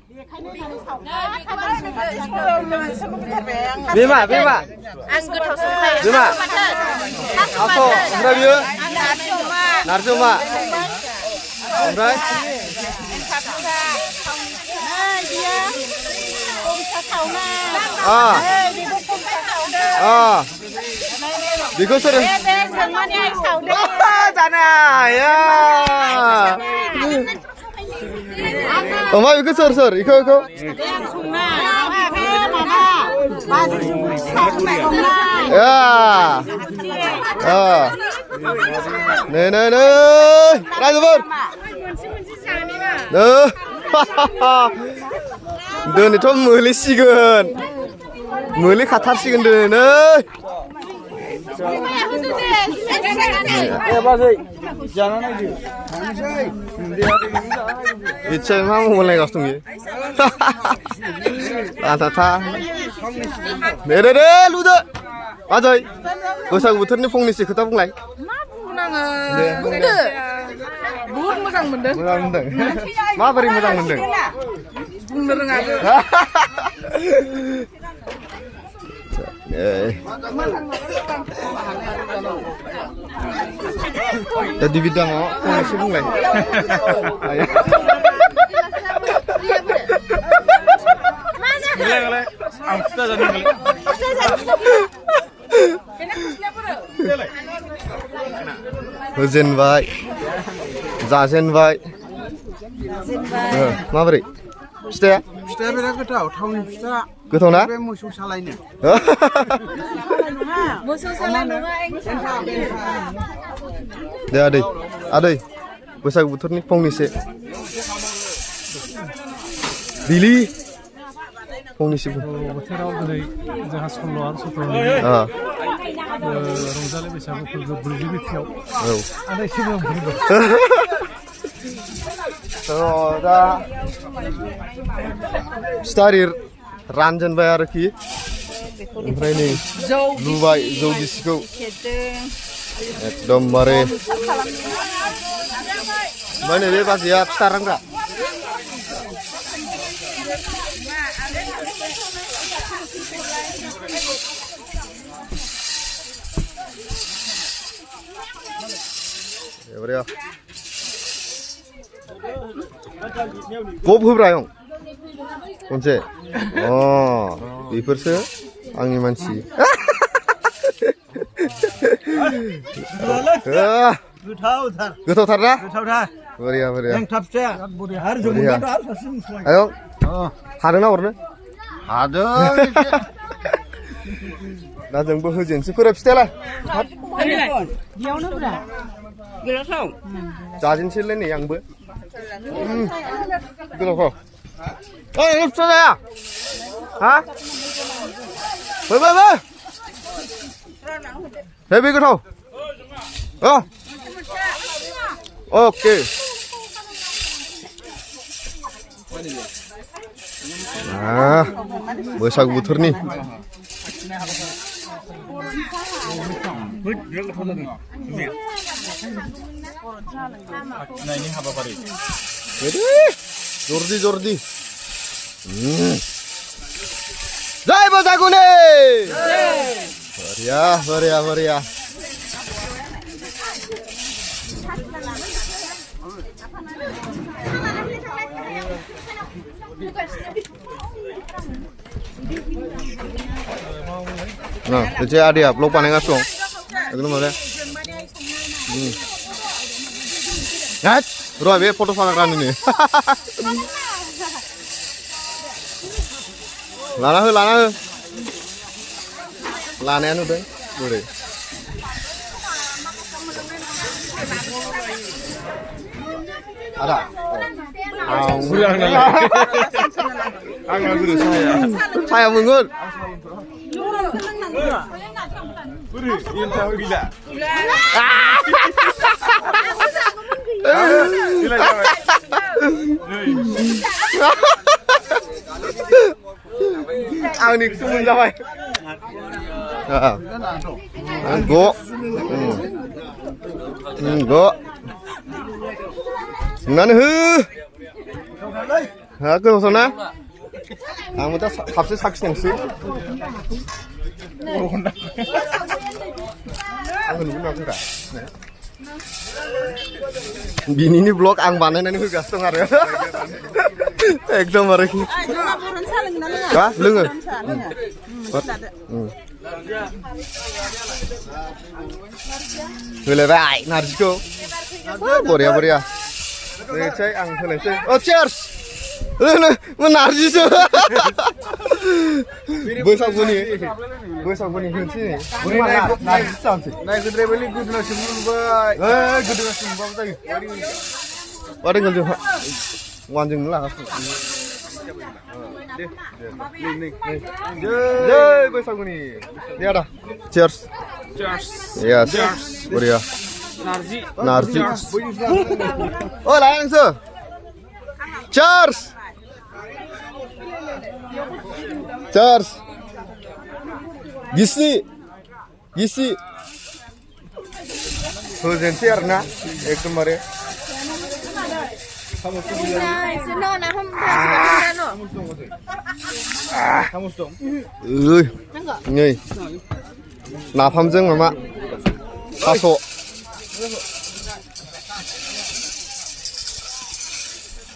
Bima Ang gotaw sungkai. Bima Aso oमफ्राय बियो नारजि अमा ओमफ्राय बेखौ सोर जानो हाया अमा बेखौ सोर इखौ नै रायजोफोर दिनैथ' मोलेसिगोन मोले खाथारसिगोन दिनै बाजै जाना नायदो इच्छा मा मबाइल नायगासिनो दं बेयो दे लुदो बाजै बैसागु बोथोरनि फंनैसो खोथा बुंलाय मा बुंनाङो बुंदो बहुद मोजां मोनदों माबोरै मोजां मोनदों बुंनो रोङाखै Di bidang fungsi mulai. Mulai. Amsta jadi mulai. Hujan baik, jasen baik. Mabrik. Pista? Pista berak ketau, tahun pista. Ketau na? Musuh salahnya. Musuh salah nunggu Deh adai, बैसागु बोथोरनि फंनैसो बिलि फंनैसो बोथोराव दिनै जोंहा सल' आरो सत्र'नि रंजालि बैसागु फोरबो 40 बिथियाव आरो एसे मोजां दा स्टारिर रानजेनबाय आरोखि ओमफ्राय नै लुबाय जौ गिसिखौ एकदमबारे ओमफ्राय नैबे बाजैया फिथा रानग्रा गब होब्रा लं खनसे बेफोरसो आंनि मानसि गोथावथार ना बरिया आयं हादों ना हरनो हादों दा जोंबो होजेनसै फोरा फिथायालाय जाजेनसैलाय नै आंबो गोथाव फिथा जाया हा फै बे गोथाव ओके बैसागु बोथोरनि जर्दी जय बैसागुनि बरिया Nah, itu ada vlog baनायगासिनो दं एकदम माने हाट र बे फट' फाग्रानिनो लाना हो लानाया नुदों बोरै ada आंना गुरु साया मोनगोन बोरै इन्टाव गैला आंनिखौसो मोनजाबाय संनानै हो Ha गोथावथारना आंबो दा खापसे साखिनांसै आंखौ नुगोन बिनिनि ब्लग आं बानायनानै होगासिनो दं आरो एकदम आरोखि हा लोङो होलायबाय नारजिखौ बरिया बरिया होनोसै आं होनोसै अ चियार्स नारजिसो बैसागुनि होनोसै नारजि जानोसै नायगोद्रायबायलै गोदोनासो मोनबाय गोदोनासो मोनबाबो जायो वारेंगल जों वानजोंनो लागासिनो जय बैसागुनि दे आदा चियार्स यस बरिया नारजि ओ लाया नोंसो चियार्स गिसि होजेनसै आरोना एकदमबारे नै नाफामजों माबा थास'